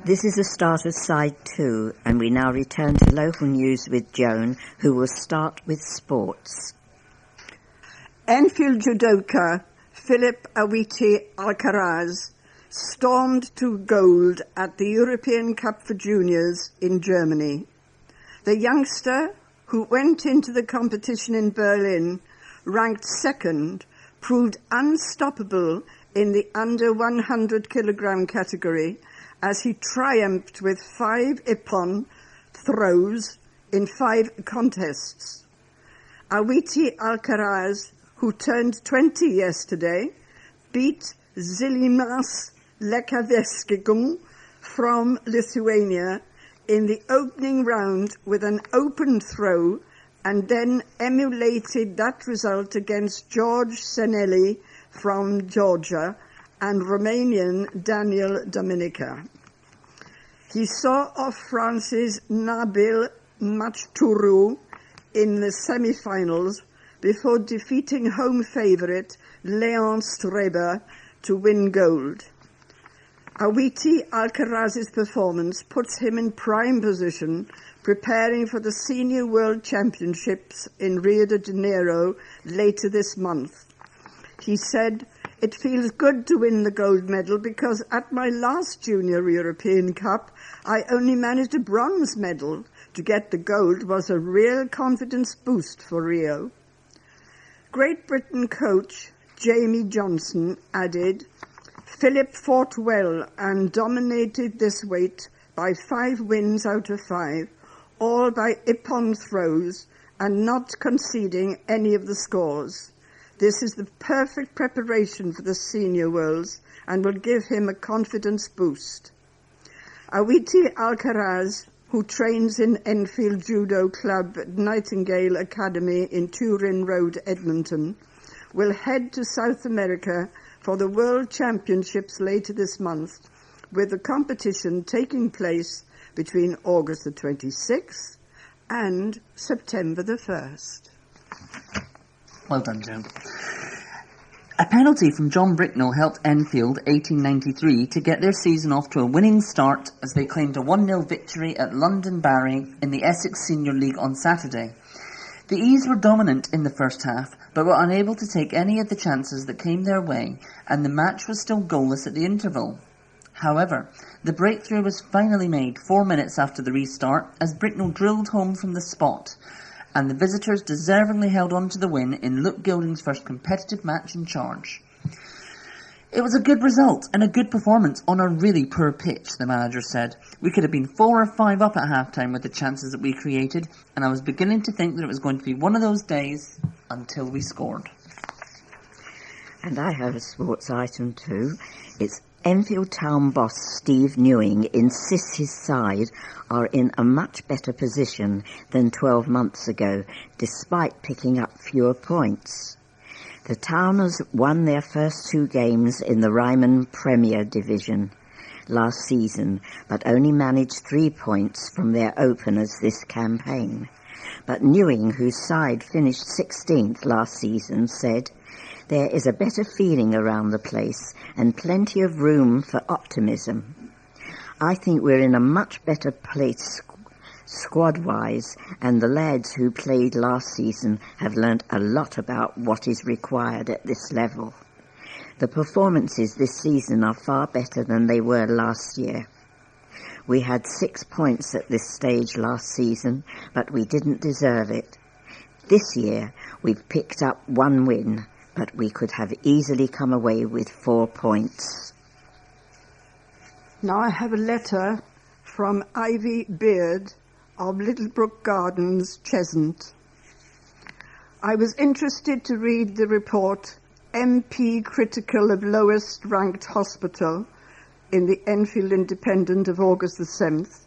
This is the start of side 2, and we now return to local news with Joan, who will start with sports. Enfield judoka Philip Awiti Alcaraz stormed to gold at the European Cup for Juniors in Germany. The youngster, who went into the competition in Berlin, ranked second, proved unstoppable in the under 100 kilogram category as he triumphed with 5 ippon throws in 5 contests. Awiti Alcaraz, who turned 20 yesterday, beat Zilimas Lekaveskigum from Lithuania in the opening round with an open throw, and then emulated that result against George Seneli from Georgia and Romanian Daniel Dominica. He saw off France's Nabil Machturu in the semi-finals before defeating home favourite Leon Streber to win gold. Awiti Alcaraz's performance puts him in prime position, preparing for the Senior World Championships in Rio de Janeiro later this month. He said, "It feels good to win the gold medal because at my last Junior European Cup, I only managed a bronze medal. To get the gold was a real confidence boost for Rio." Great Britain coach Jamie Johnson added, "Philip fought well and dominated this weight by 5 wins out of 5, all by ippon throws and not conceding any of the scores. This is the perfect preparation for the Senior Worlds and will give him a confidence boost." Awiti Alcaraz, who trains in Enfield Judo Club at Nightingale Academy in Turin Road, Edmonton, will head to South America for the World Championships later this month, with the competition taking place between August the 26th and September the 1st. Well done, Joan. A penalty from John Bricknell helped Enfield 1893 to get their season off to a winning start as they claimed a 1-0 victory at Londonderry in the Essex Senior League on Saturday. The E's were dominant in the first half, but were unable to take any of the chances that came their way, and the match was still goalless at the interval. However, the breakthrough was finally made 4 minutes after the restart as Bricknell drilled home from the spot, and the visitors deservingly held on to the win in Luke Gilding's first competitive match in charge. "It was a good result and a good performance on a really poor pitch," the manager said. "We could have been 4 or 5 up at half-time with the chances that we created, and I was beginning to think that it was going to be one of those days until we scored." And I have a sports item too. It's Enfield Town boss Steve Newing insists his side are in a much better position than 12 months ago, despite picking up fewer points. The Towners won their first 2 games in the Ryman Premier Division last season, but only managed 3 points from their openers this campaign. But Newing, whose side finished 16th last season, said, "There is a better feeling around the place and plenty of room for optimism. I think we're in a much better place squad-wise, and the lads who played last season have learnt a lot about what is required at this level. The performances this season are far better than they were last year. We had 6 points at this stage last season, but we didn't deserve it. This year we've picked up 1 win, but we could have easily come away with 4 points." Now I have a letter from Ivy Beard of Littlebrook Gardens, Cheshunt. "I was interested to read the report, MP critical of lowest ranked hospital, in the Enfield Independent of August the 7th,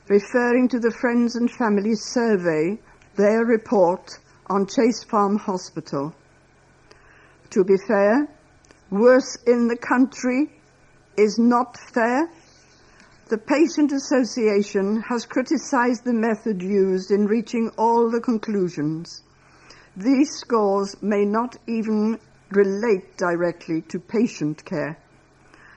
referring to the Friends and Family Survey, their report on Chase Farm Hospital. To be fair, worse in the country is not fair. The Patient Association has criticised the method used in reaching all the conclusions. These scores may not even relate directly to patient care.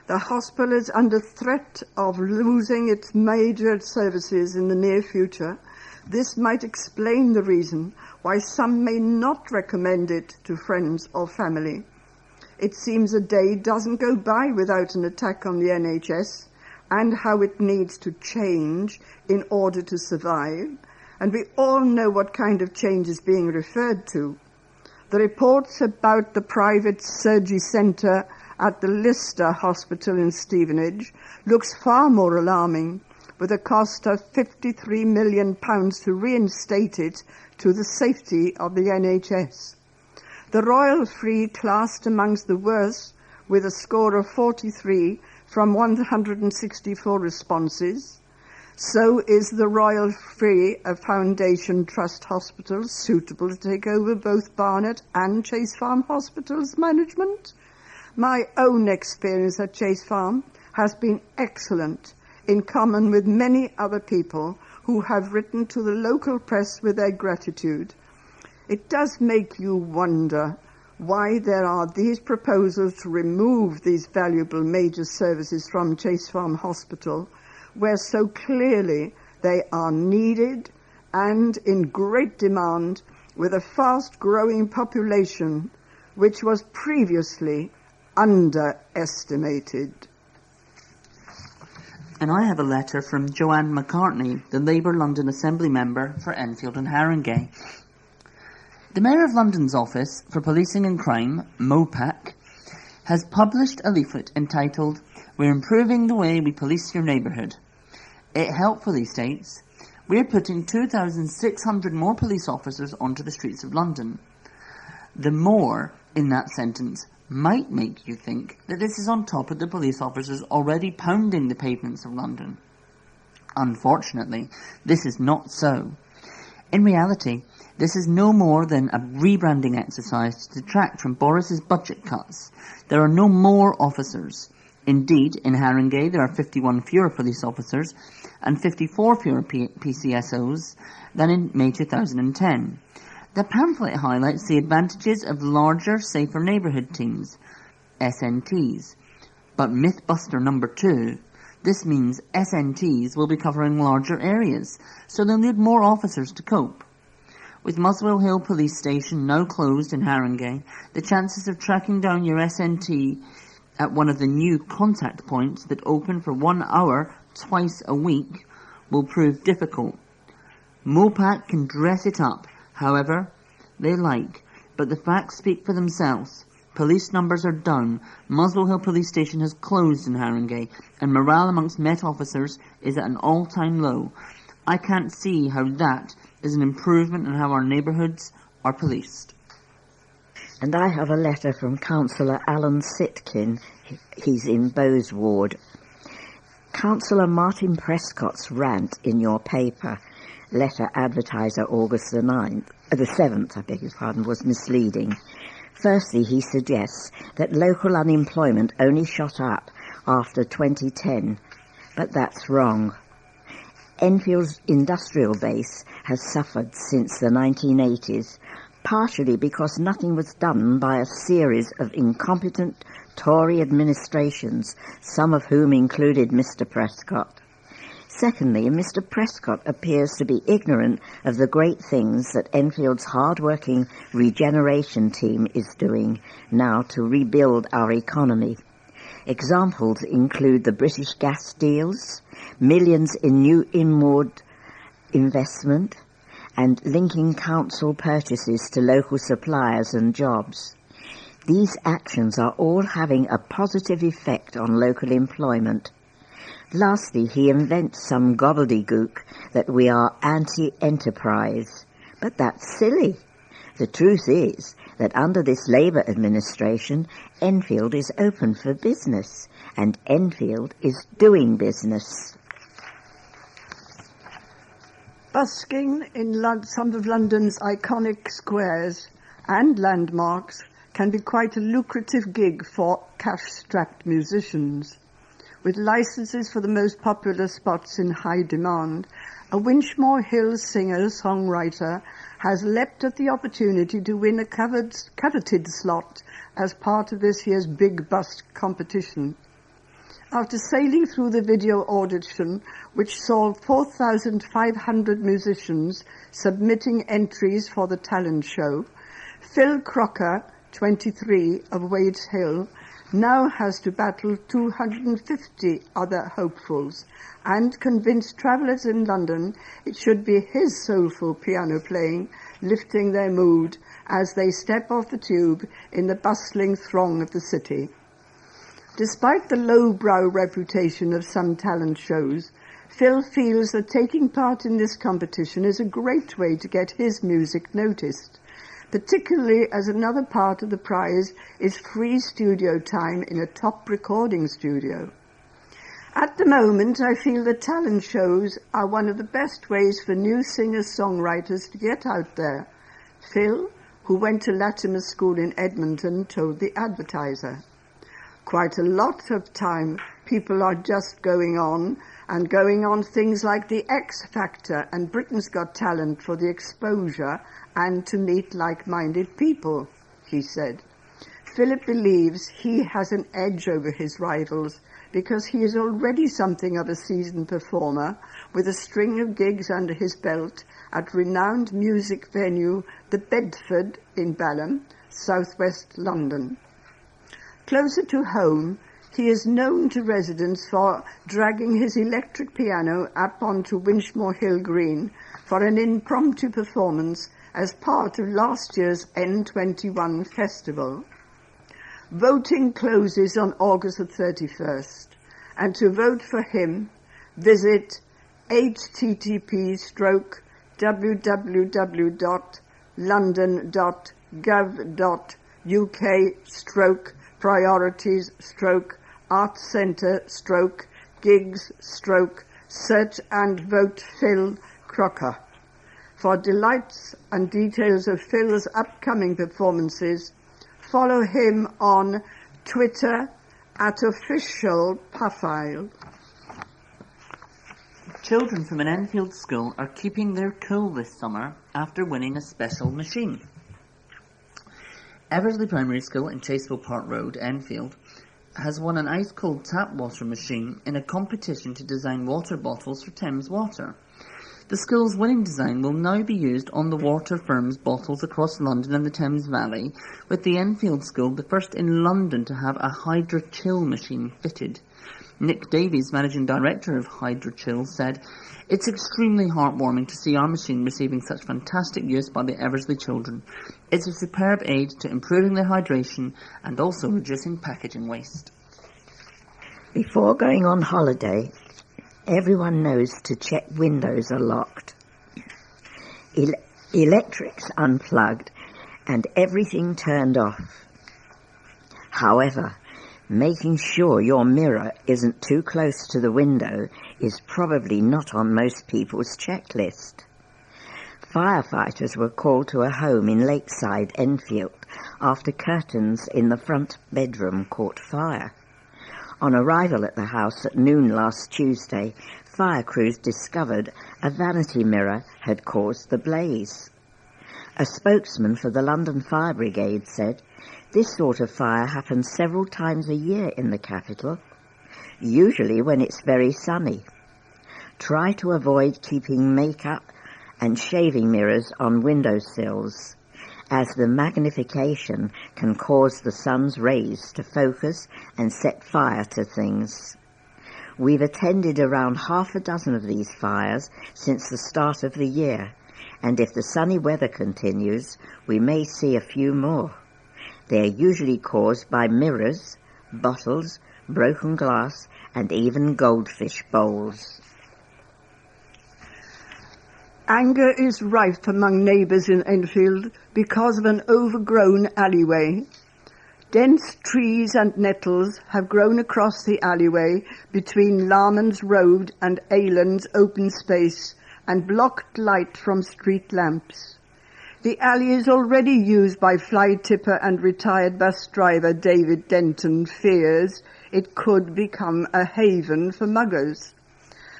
The hospital is under threat of losing its major services in the near future. This might explain the reason why some may not recommend it to friends or family. It seems a day doesn't go by without an attack on the NHS and how it needs to change in order to survive. And we all know what kind of change is being referred to. The reports about the private surgery centre at the Lister Hospital in Stevenage looks far more alarming, with a cost of £53 million to reinstate it to the safety of the NHS. The Royal Free classed amongst the worst with a score of 43 from 164 responses. So is the Royal Free, a Foundation Trust hospital suitable to take over both Barnet and Chase Farm Hospital's management? My own experience at Chase Farm has been excellent, in common with many other people who have written to the local press with their gratitude. It does make you wonder why there are these proposals to remove these valuable major services from Chase Farm Hospital, where so clearly they are needed and in great demand, with a fast-growing population which was previously underestimated. And I have a letter from Joan McCartney, the Labour London Assembly member for Enfield and Haringey. The Mayor of London's Office for Policing and Crime, MOPAC, has published a leaflet entitled "We're Improving the Way We Police Your Neighbourhood." It helpfully states, "We're putting 2,600 more police officers onto the streets of London." The "more" in that sentence might make you think that this is on top of the police officers already pounding the pavements of London. Unfortunately, this is not so. In reality, this is no more than a rebranding exercise to detract from Boris's budget cuts. There are no more officers. Indeed, in Haringey there are 51 fewer police officers and 54 fewer PCSOs than in May 2010. The pamphlet highlights the advantages of larger, safer neighbourhood teams, SNTs. But mythbuster number 2, this means SNTs will be covering larger areas, so they'll need more officers to cope. With Muswell Hill Police Station now closed in Haringey, the chances of tracking down your SNT at one of the new contact points that open for 1 hour twice a week will prove difficult. MOPAC can dress it up however they like, but the facts speak for themselves. Police numbers are down, Muswell Hill Police Station has closed in Haringey, and morale amongst Met officers is at an all-time low. I can't see how that is an improvement in how our neighbourhoods are policed. And I have a letter from Councillor Alan Sitkin. He's in Bowes Ward. Councillor Martin Prescott's rant in your paper, Letter Advertiser, August the 7th, was misleading. Firstly, he suggests that local unemployment only shot up after 2010, but that's wrong. Enfield's industrial base has suffered since the 1980s, partially because nothing was done by a series of incompetent Tory administrations, some of whom included Mr. Prescott. Secondly, Mr. Prescott appears to be ignorant of the great things that Enfield's hard-working regeneration team is doing now to rebuild our economy. Examples include the British gas deals, millions in new inward investment, and linking council purchases to local suppliers and jobs. These actions are all having a positive effect on local employment. Lastly, he invents some gobbledygook that we are anti-enterprise. But that's silly. The truth is that under this Labour administration, Enfield is open for business, and Enfield is doing business. Busking in some of London's iconic squares and landmarks can be quite a lucrative gig for cash-strapped musicians. With licenses for the most popular spots in high demand, a Winchmore Hill singer-songwriter has leapt at the opportunity to win a coveted slot as part of this year's Big Bust competition. After sailing through the video audition, which saw 4,500 musicians submitting entries for the talent show, Phil Crocker, 23, of Wades Hill, now has to battle 250 other hopefuls and convince travellers in London it should be his soulful piano playing lifting their mood as they step off the tube in the bustling throng of the city. Despite the lowbrow reputation of some talent shows, Phil feels that taking part in this competition is a great way to get his music noticed, particularly as another part of the prize is free studio time in a top recording studio. At the moment, I feel that talent shows are one of the best ways for new singers-songwriters to get out there. Phil, who went to Latimer School in Edmonton, told the Advertiser. Quite a lot of time, people are just going on things like the X Factor and Britain's Got Talent for the exposure and to meet like-minded people, he said. Philip believes he has an edge over his rivals because he is already something of a seasoned performer with a string of gigs under his belt at renowned music venue The Bedford in Balham, southwest London. Closer to home, he is known to residents for dragging his electric piano up onto Winchmore Hill Green for an impromptu performance as part of last year's N21 festival. Voting closes on August the 31st, and to vote for him, visit http://www.london.gov.uk/arts-gigs/search and vote Phil Crocker. For delights and details of Phil's upcoming performances, follow him on Twitter @officialpuffile. Children from an Enfield school are keeping their cool this summer after winning a special machine. Eversley Primary School in Chaseville Park Road, Enfield, has won an ice-cold tap water machine in a competition to design water bottles for Thames Water. The school's winning design will now be used on the water firm's bottles across London and the Thames Valley, with the Enfield School the first in London to have a Hydra Chill machine fitted. Nick Davies, managing director of Hydra Chill, said, "It's extremely heartwarming to see our machine receiving such fantastic use by the Eversley children. It's a superb aid to improving their hydration and also reducing packaging waste." Before going on holiday, everyone knows to check windows are locked, electrics unplugged, and everything turned off. However, making sure your mirror isn't too close to the window is probably not on most people's checklist. Firefighters were called to a home in Lakeside, Enfield, after curtains in the front bedroom caught fire. On arrival at the house at noon last Tuesday, fire crews discovered a vanity mirror had caused the blaze. A spokesman for the London Fire Brigade said, "This sort of fire happens several times a year in the capital, usually when it's very sunny. Try to avoid keeping makeup and shaving mirrors on windowsills, as the magnification can cause the sun's rays to focus and set fire to things. We've attended around half a dozen of these fires since the start of the year, and if the sunny weather continues, we may see a few more. They are usually caused by mirrors, bottles, broken glass, and even goldfish bowls." Anger is rife among neighbours in Enfield because of an overgrown alleyway. Dense trees and nettles have grown across the alleyway between Larman's Road and Aylands open space and blocked light from street lamps. The alley is already used by fly tipper and retired bus driver David Denton fears it could become a haven for muggers.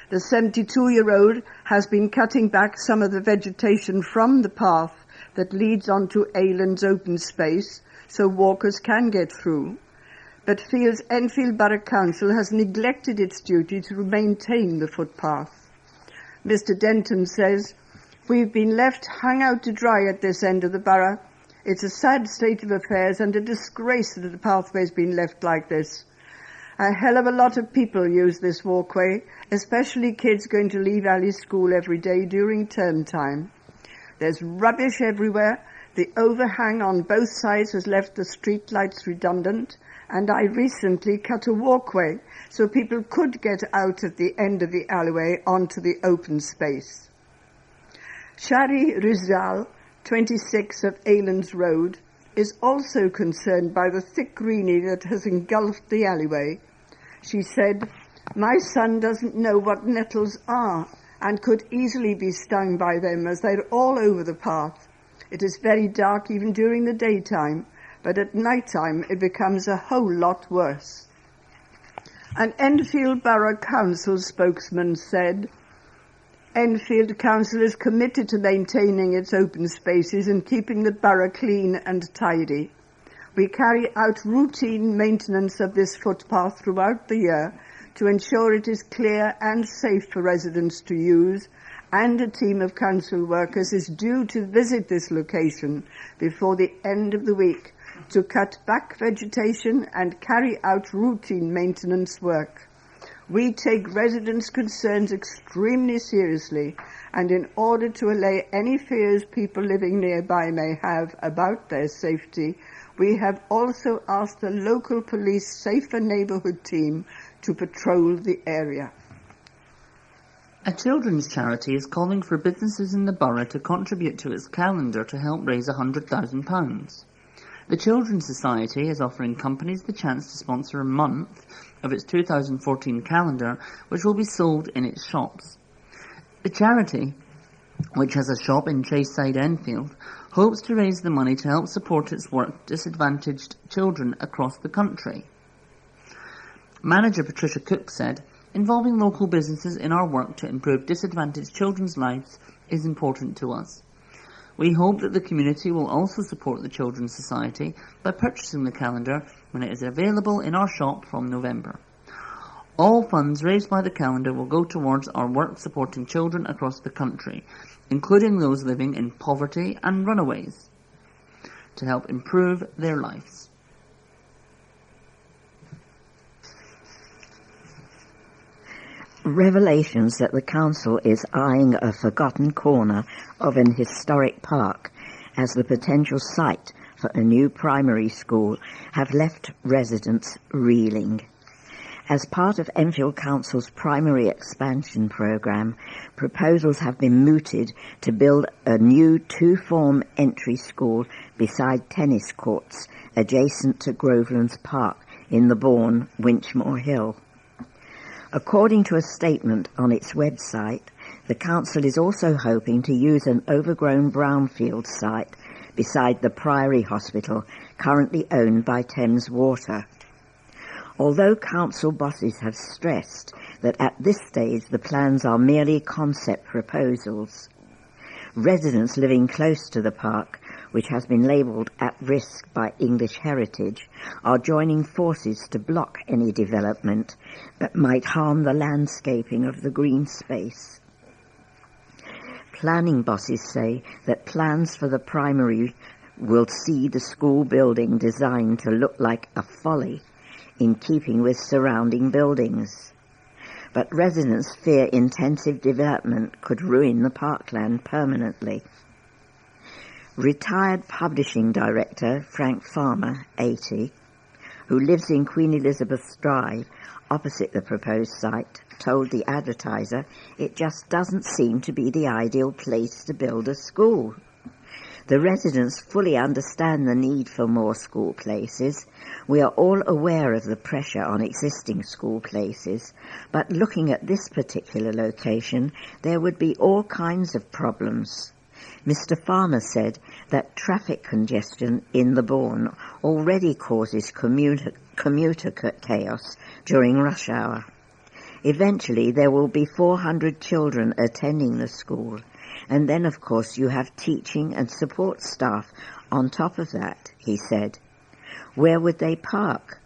The 72-year-old has been cutting back some of the vegetation from the path that leads onto Aylands open space so walkers can get through. but feels Enfield Borough Council has neglected its duty to maintain the footpath. Mr. Denton says, "We've been left hung out to dry at this end of the borough. It's a sad state of affairs and a disgrace that the pathway's been left like this. A hell of a lot of people use this walkway, especially kids going to Lee Valley School every day during term time. There's rubbish everywhere. The overhang on both sides has left the street lights redundant, and I recently cut a walkway so people could get out at the end of the alleyway onto the open space." Shari Rizal, 26 of Aylands Road, is also concerned by the thick greenie that has engulfed the alleyway. She said, "My son doesn't know what nettles are and could easily be stung by them as they're all over the path. It is very dark even during the daytime, but at night time it becomes a whole lot worse." An Enfield Borough Council spokesman said, "Enfield Council is committed to maintaining its open spaces and keeping the borough clean and tidy. We carry out routine maintenance of this footpath throughout the year to ensure it is clear and safe for residents to use, and a team of council workers is due to visit this location before the end of the week to cut back vegetation and carry out routine maintenance work. We take residents' concerns extremely seriously, and in order to allay any fears people living nearby may have about their safety, we have also asked the local police Safer Neighbourhood team to patrol the area." A children's charity is calling for businesses in the borough to contribute to its calendar to help raise £100,000. The Children's Society is offering companies the chance to sponsor a month of its 2014 calendar, which will be sold in its shops. The charity, which has a shop in Chaseside, Enfield, hopes to raise the money to help support its work with disadvantaged children across the country. Manager Patricia Cook said, "Involving local businesses in our work to improve disadvantaged children's lives is important to us. We hope that the community will also support the Children's Society by purchasing the calendar when it is available in our shop from November. All funds raised by the calendar will go towards our work supporting children across the country, including those living in poverty and runaways, to help improve their lives." Revelations that the council is eyeing a forgotten corner of an historic park as the potential site for a new primary school have left residents reeling. As part of Enfield Council's primary expansion programme, proposals have been mooted to build a new two-form entry school beside tennis courts adjacent to Grovelands Park in the Bourne, Winchmore Hill. According to a statement on its website, the council is also hoping to use an overgrown brownfield site beside the Priory Hospital, currently owned by Thames Water. Although council bosses have stressed that at this stage the plans are merely concept proposals, residents living close to the park, which has been labelled at risk by English Heritage, are joining forces to block any development that might harm the landscaping of the green space. Planning bosses say that plans for the primary will see the school building designed to look like a folly in keeping with surrounding buildings. But residents fear intensive development could ruin the parkland permanently. Retired publishing director Frank Farmer, 80, who lives in Queen Elizabeth's Drive opposite the proposed site, told the Advertiser it just doesn't seem to be the ideal place to build a school. The residents fully understand the need for more school places. We are all aware of the pressure on existing school places, but looking at this particular location, there would be all kinds of problems. Mr. Farmer said that traffic congestion in the Bourne already causes commuter chaos during rush hour. Eventually there will be 400 children attending the school, and then of course you have teaching and support staff on top of that, he said. Where would they park?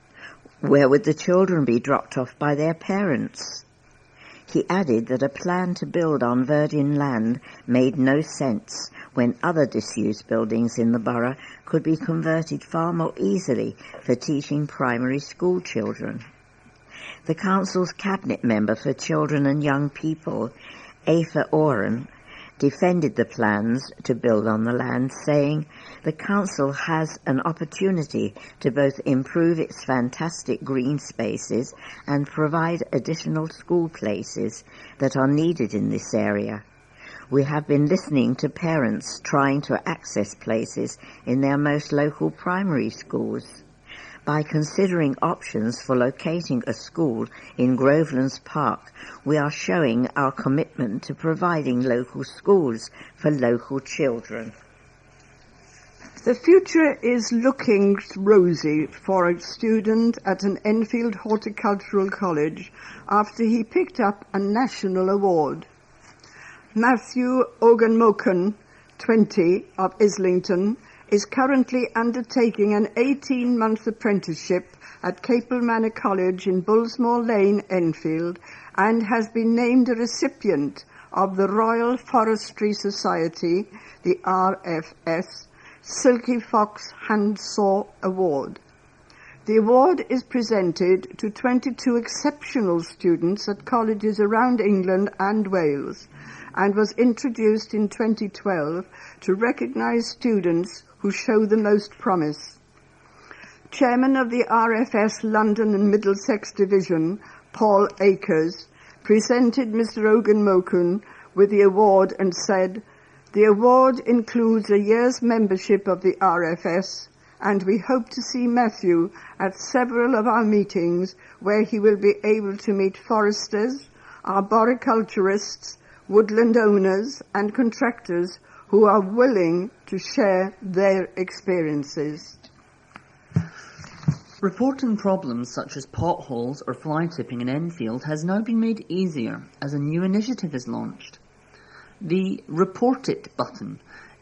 Where would the children be dropped off by their parents? He added that a plan to build on virgin land made no sense when other disused buildings in the borough could be converted far more easily for teaching primary school children. The council's cabinet member for children and young people, Aoife Oren, defended the plans to build on the land, saying the council has an opportunity to both improve its fantastic green spaces and provide additional school places that are needed in this area. We have been listening to parents trying to access places in their most local primary schools. By considering options for locating a school in Grovelands Park, we are showing our commitment to providing local schools for local children. The future is looking rosy for a student at an Enfield Horticultural College after he picked up a national award. Matthew Ogunmokan, 20, of Islington, is currently undertaking an 18-month apprenticeship at Capel Manor College in Bullsmore Lane, Enfield, and has been named a recipient of the Royal Forestry Society, the RFS, Silky Fox Handsaw Award. The award is presented to 22 exceptional students at colleges around England and Wales, and was introduced in 2012 to recognise students who show the most promise. Chairman of the RFS London and Middlesex Division, Paul Akers, presented Mr. Ogunmokan with the award and said, "The award includes a year's membership of the RFS, and we hope to see Matthew at several of our meetings where he will be able to meet foresters, arboriculturists, woodland owners and contractors who are willing to share their experiences." Reporting problems such as potholes or fly tipping in Enfield has now been made easier as a new initiative is launched. The Report It button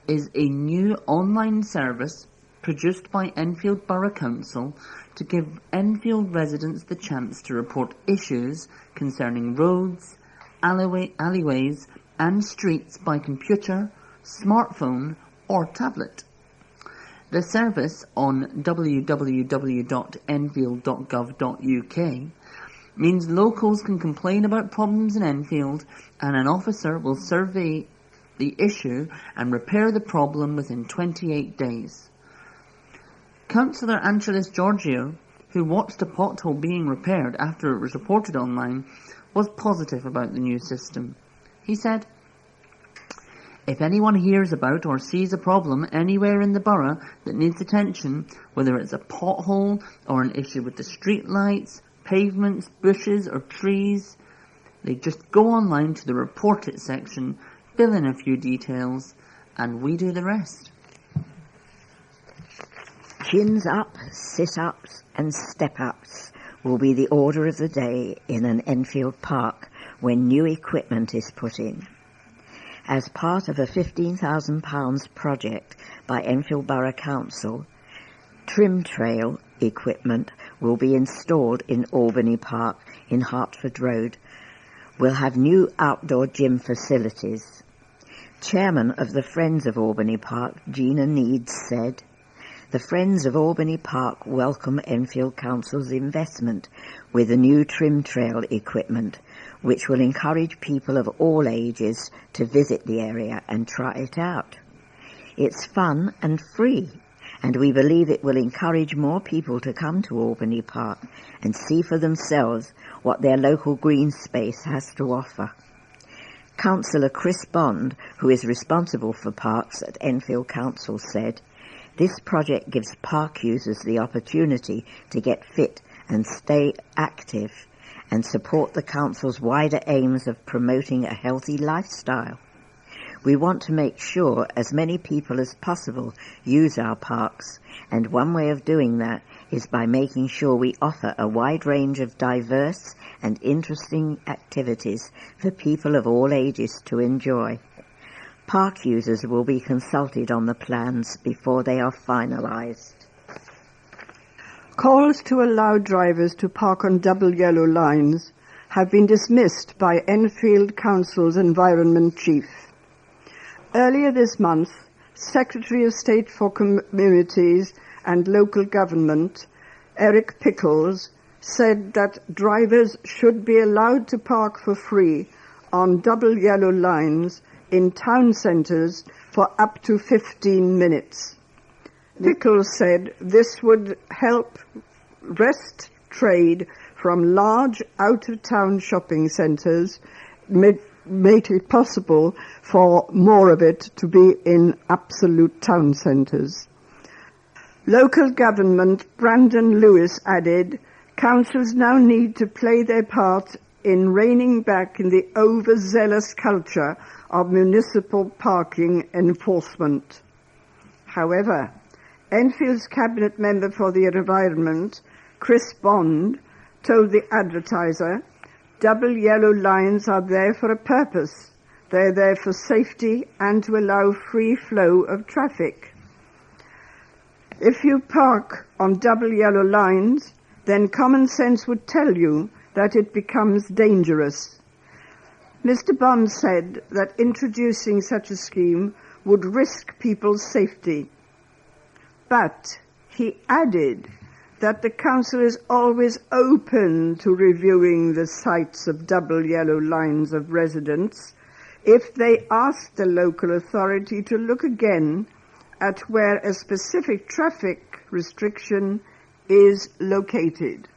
is a new online service produced by Enfield Borough Council to give Enfield residents the chance to report issues concerning roads, alleyways and streets by computer, smartphone or tablet. The service on www.enfield.gov.uk means locals can complain about problems in Enfield and an officer will survey the issue and repair the problem within 28 days. Councillor Angelis Giorgio, who watched a pothole being repaired after it was reported online, was positive about the new system. He said, "If anyone hears about or sees a problem anywhere in the borough that needs attention, whether it's a pothole or an issue with the street lights, pavements, bushes or trees, they just go online to the Report It section, fill in a few details, and we do the rest." Chins up, sit-ups and step-ups will be the order of the day in an Enfield park when new equipment is put in. As part of a £15,000 project by Enfield Borough Council, trim trail equipment will be installed in Albany Park in Hertford Road. We'll have new outdoor gym facilities. Chairman of the Friends of Albany Park, Gina Needs, said, "The Friends of Albany Park welcome Enfield Council's investment with the new trim trail equipment, which will encourage people of all ages to visit the area and try it out. It's fun and free, and we believe it will encourage more people to come to Albany Park and see for themselves what their local green space has to offer." Councillor Chris Bond, who is responsible for parks at Enfield Council, said, "This project gives park users the opportunity to get fit and stay active and support the Council's wider aims of promoting a healthy lifestyle. We want to make sure as many people as possible use our parks, and one way of doing that is by making sure we offer a wide range of diverse and interesting activities for people of all ages to enjoy. Park users will be consulted on the plans before they are finalised." Calls to allow drivers to park on double yellow lines have been dismissed by Enfield Council's Environment Chief. Earlier this month, Secretary of State for Communities and Local Government, Eric Pickles, said that drivers should be allowed to park for free on double yellow lines in town centres for up to 15 minutes. Pickles said this would help wrest trade from large out-of-town shopping centres, make it possible for more of it to be in absolute town centres. Local government Brandon Lewis added, councils now need to play their part in reining back in the overzealous culture of municipal parking enforcement. However, Enfield's cabinet member for the environment, Chris Bond, told the Advertiser, double yellow lines are there for a purpose. They're there for safety and to allow free flow of traffic. If you park on double yellow lines, then common sense would tell you that it becomes dangerous. Mr. Bond said that introducing such a scheme would risk people's safety. But he added that the council is always open to reviewing the sites of double yellow lines of residents if they ask the local authority to look again at where a specific traffic restriction is located.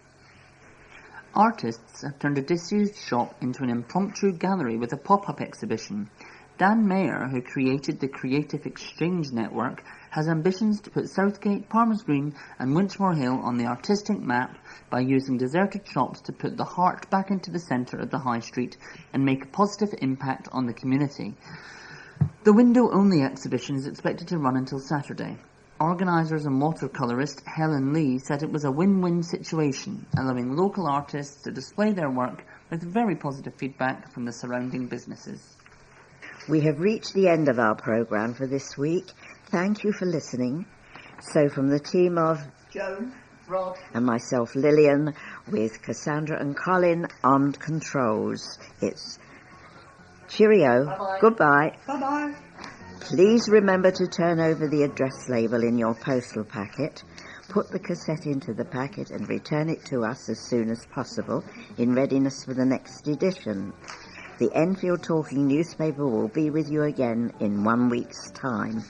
Artists have turned a disused shop into an impromptu gallery with a pop-up exhibition. Dan Mayer, who created the Creative Exchange Network, has ambitions to put Southgate, Palmer's Green and Winchmore Hill on the artistic map by using deserted shops to put the heart back into the centre of the high street and make a positive impact on the community. The window-only exhibition is expected to run until Saturday. Organisers and watercolourist Helen Lee said it was a win-win situation, allowing local artists to display their work with very positive feedback from the surrounding businesses. We have reached the end of our programme for this week. Thank you for listening. So from the team of Joan, Rod and myself, Lilian, with Cassandra and Colin on controls, it's cheerio, Bye-bye. Goodbye. Bye-bye. Please remember to turn over the address label in your postal packet, put the cassette into the packet and return it to us as soon as possible in readiness for the next edition. The Enfield Talking newspaper will be with you again in 1 week's time.